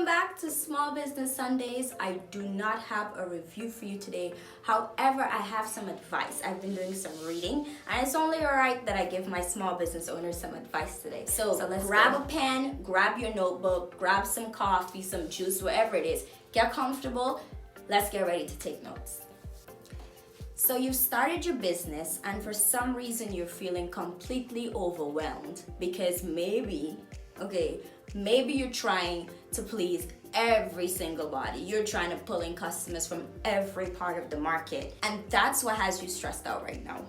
Welcome back to Small Business Sundays. I do not have a review for you today. However, I have some advice. I've been doing some reading, and it's only alright that I give my small business owners some advice today. So let's grab a pen, grab your notebook, grab some coffee, some juice, whatever it is. Get comfortable. Let's get ready to take notes. So you've started your business, and for some reason you're feeling completely overwhelmed because maybe you're trying to please every single body. You're trying to pull in customers from every part of the market, and that's what has you stressed out right now.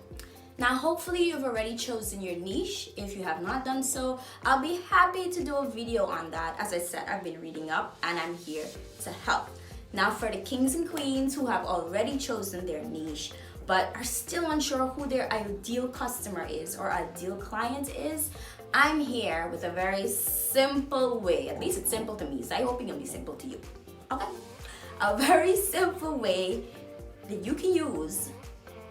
Now, hopefully you've already chosen your niche. If you have not done so, I'll be happy to do a video on that. As I said, I've been reading up and I'm here to help. Now, for the kings and queens who have already chosen their niche but are still unsure who their ideal customer is or ideal client is, I'm here with a very simple way. At least it's simple to me, so I hope it can be simple to you. Okay? A very simple way that you can use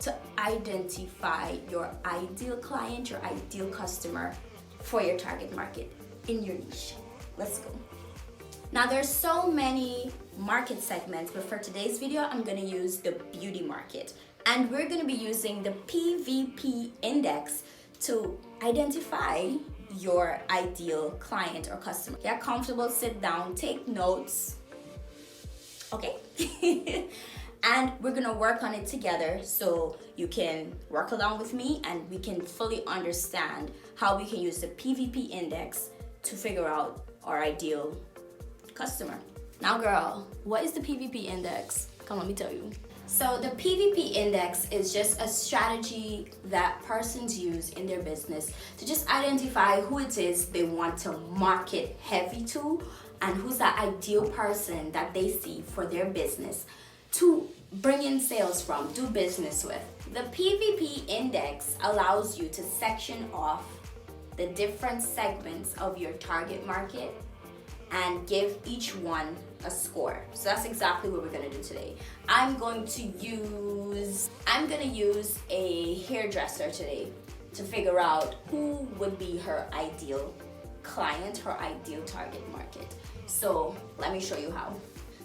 to identify your ideal client, your ideal customer for your target market in your niche. Let's go. Now, there's so many market segments, but for today's video, I'm gonna use the beauty market. And we're gonna be using the PVP index to identify your ideal client or customer. Get comfortable, sit down, take notes, okay? And we're gonna work on it together so you can work along with me and we can fully understand how we can use the PVP index to figure out our ideal customer. Now, girl, what is the PVP index? Come, let me tell you. So the PVP index is just a strategy that persons use in their business to just identify who it is they want to market heavy to and who's the ideal person that they see for their business to bring in sales from, do business with. The PVP index allows you to section off the different segments of your target market and give each one a score. So that's exactly what we're gonna do today. I'm gonna use a hairdresser today to figure out who would be her ideal client, her ideal target market. So let me show you how.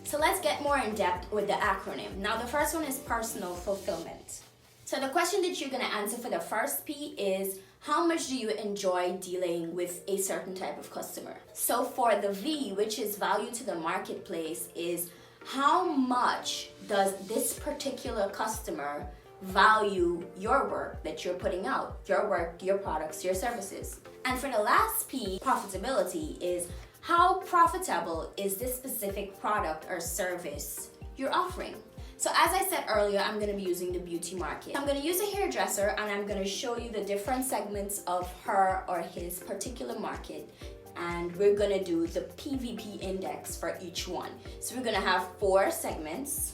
So let's get more in depth with the acronym. Now, the first one is personal fulfillment. So the question that you're gonna answer for the first P is, how much do you enjoy dealing with a certain type of customer? So for the V, which is value to the marketplace, is how much does this particular customer value your work that you're putting out, your work, your products, your services? And for the last P, profitability, is how profitable is this specific product or service you're offering? So as I said earlier, I'm gonna be using the beauty market. I'm gonna use a hairdresser and I'm gonna show you the different segments of her or his particular market. And we're gonna do the PVP index for each one. So we're gonna have 4 segments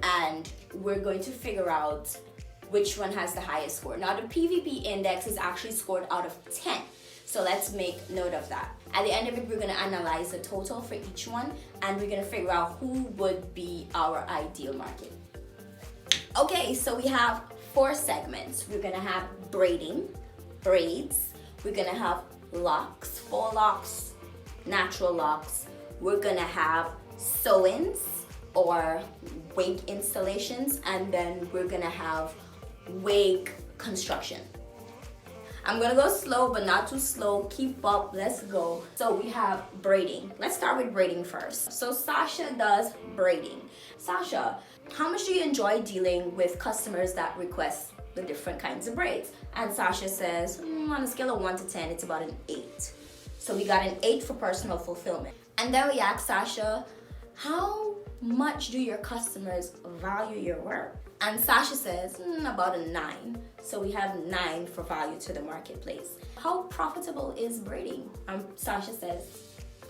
and we're going to figure out which one has the highest score. Now, the PVP index is actually scored out of 10. So let's make note of that. At the end of it, we're gonna analyze the total for each one and we're gonna figure out who would be our ideal market. Okay, so we have 4 segments. We're gonna have braiding, braids. We're gonna have locks, faux locks, natural locks. We're gonna have sew-ins or wig installations, and then we're gonna have wig construction. I'm gonna go slow, but not too slow. Keep up, let's go. So we have braiding. Let's start with braiding first. So Sasha does braiding. Sasha, how much do you enjoy dealing with customers that request the different kinds of braids? And Sasha says, on a scale of 1 to 10, it's about an 8. So we got an 8 for personal fulfillment. And then we asked Sasha, how much do your customers value your work? And Sasha says, about a 9. So we have 9 for value to the marketplace. How profitable is braiding? Sasha says,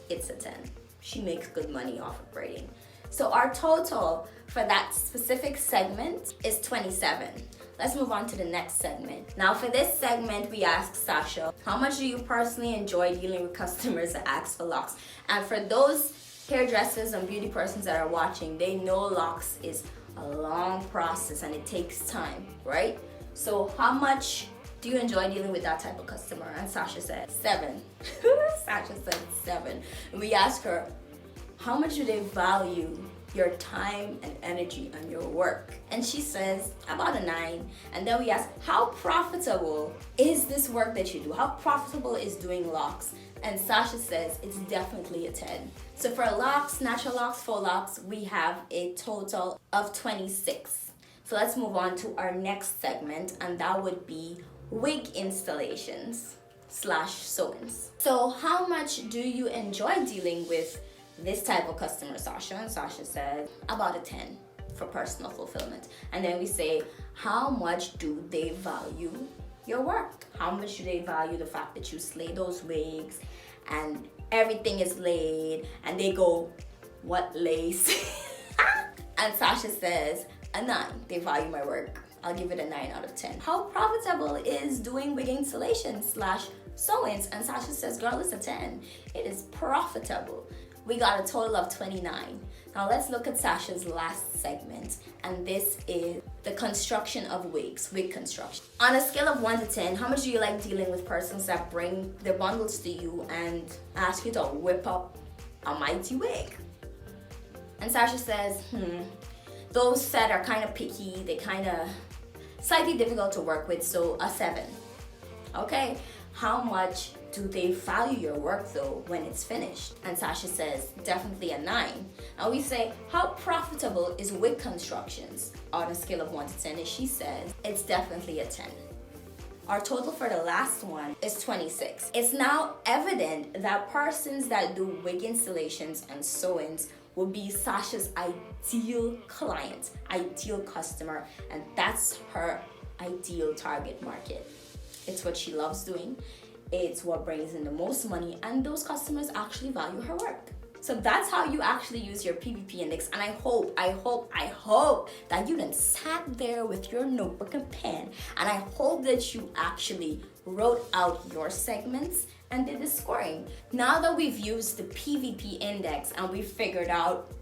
it's a 10. She makes good money off of braiding. So our total for that specific segment is 27. Let's move on to the next segment. Now for this segment, we ask Sasha, how much do you personally enjoy dealing with customers that ask for locks? And for those hairdressers and beauty persons that are watching, they know locks is a long process and it takes time, right? So how much Do you enjoy dealing with that type of customer? And Sasha said 7. Sasha said 7. And we asked her, how much do they value your time and energy on your work? And she says about a 9. And then we ask, how profitable is this work that you do? How profitable is doing locks? And Sasha says it's definitely a 10. So for locks, natural locks, faux locks, we have a total of 26. So let's move on to our next segment, and that would be wig installations / sew-ins. So how much do you enjoy dealing with this type of customer, Sasha? And Sasha said about a 10 for personal fulfillment. And then we say, how much do they value your work? How much do they value the fact that you slay those wigs and everything is laid? And they go, what lace? And Sasha says a 9. They value my work. I'll give it a 9 out of 10. How profitable is doing wig installations / sew-ins? And Sasha says, girl, it's a 10. It is profitable. We got a total of 29. Now let's look at Sasha's last segment, and this is the construction of wigs, wig construction. On a scale of 1 to 10, how much do you like dealing with persons that bring their bundles to you and ask you to whip up a mighty wig? And Sasha says, those that are kind of picky, they kind of slightly difficult to work with, so a 7. Okay, how much do they value your work though when it's finished? And Sasha says definitely a 9. And we say, how profitable is wig constructions on a scale of 1 to 10? And she says it's definitely a 10. Our total for the last one is 26. It's now evident that persons that do wig installations and sew-ins will be Sasha's ideal client, ideal customer, and that's her ideal target market. It's what she loves doing. It's what brings in the most money, and those customers actually value her work. So that's how you actually use your PVP index. And I hope that you then sat there with your notebook and pen, and I hope that you actually wrote out your segments and did the scoring. Now that we've used the PVP index and we've figured out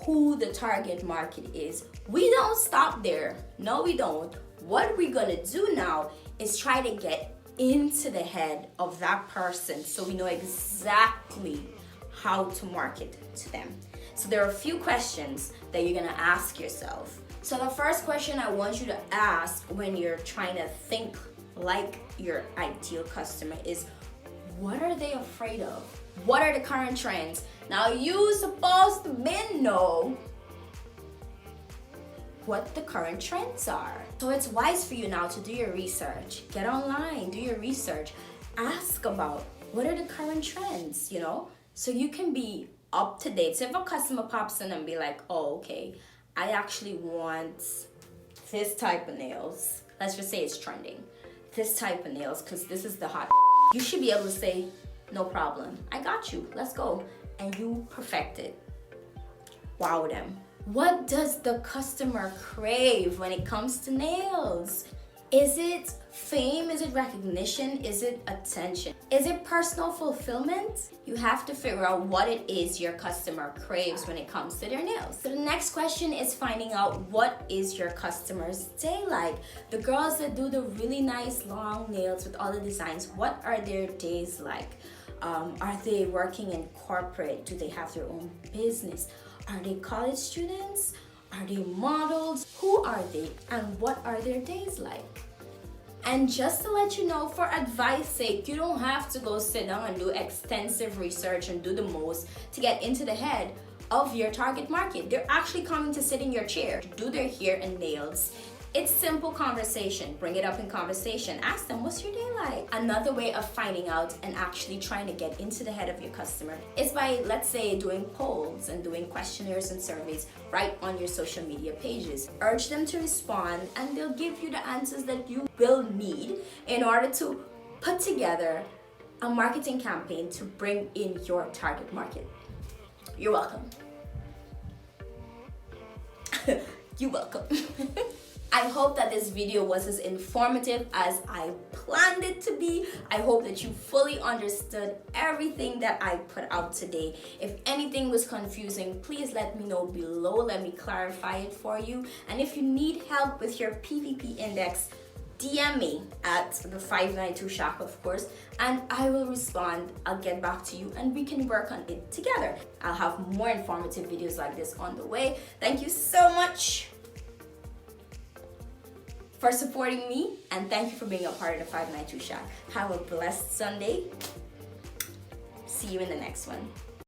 who the target market is, we don't stop there. No, we don't. What we're gonna do now is try to get into the head of that person so we know exactly how to market to them. So there are a few questions that you're gonna ask yourself. So the first question I want you to ask when you're trying to think like your ideal customer is, what are they afraid of? What are the current trends? Now you supposed to know what the current trends are. So it's wise for you now to do your research. Get online, do your research. Ask about what are the current trends, so you can be up to date. So if a customer pops in and be like, oh, okay, I actually want this type of nails. Let's just say it's trending. This type of nails, because this is the hot. You should be able to say, no problem. I got you. Let's go. And you perfect it. Wow them. What does the customer crave when it comes to nails? Is it fame? Is it recognition? Is it attention? Is it personal fulfillment? You have to figure out what it is your customer craves when it comes to their nails. So the next question is finding out what is your customer's day like. The girls that do the really nice long nails with all the designs, what are their days like? Are they working in corporate? Do they have their own business? Are they college students? Are they models? Who are they? And what are their days like? And just to let you know, for advice sake, you don't have to go sit down and do extensive research and do the most to get into the head of your target market. They're actually coming to sit in your chair to do their hair and nails. It's simple conversation. Bring it up in conversation. Ask them, what's your day like? Another way of finding out and actually trying to get into the head of your customer is by, let's say, doing polls and doing questionnaires and surveys right on your social media pages. Urge them to respond, and they'll give you the answers that you will need in order to put together a marketing campaign to bring in your target market. You're welcome. You're welcome. I hope that this video was as informative as I planned it to be. I hope that you fully understood everything that I put out today. If anything was confusing, please let me know below. Let me clarify it for you. And if you need help with your PVP index, DM me at the 592 Shack, of course, and I will respond. I'll get back to you and we can work on it together. I'll have more informative videos like this on the way. Thank you so much for supporting me, and thank you for being a part of the 592 Shack. Have a blessed Sunday. See you in the next one.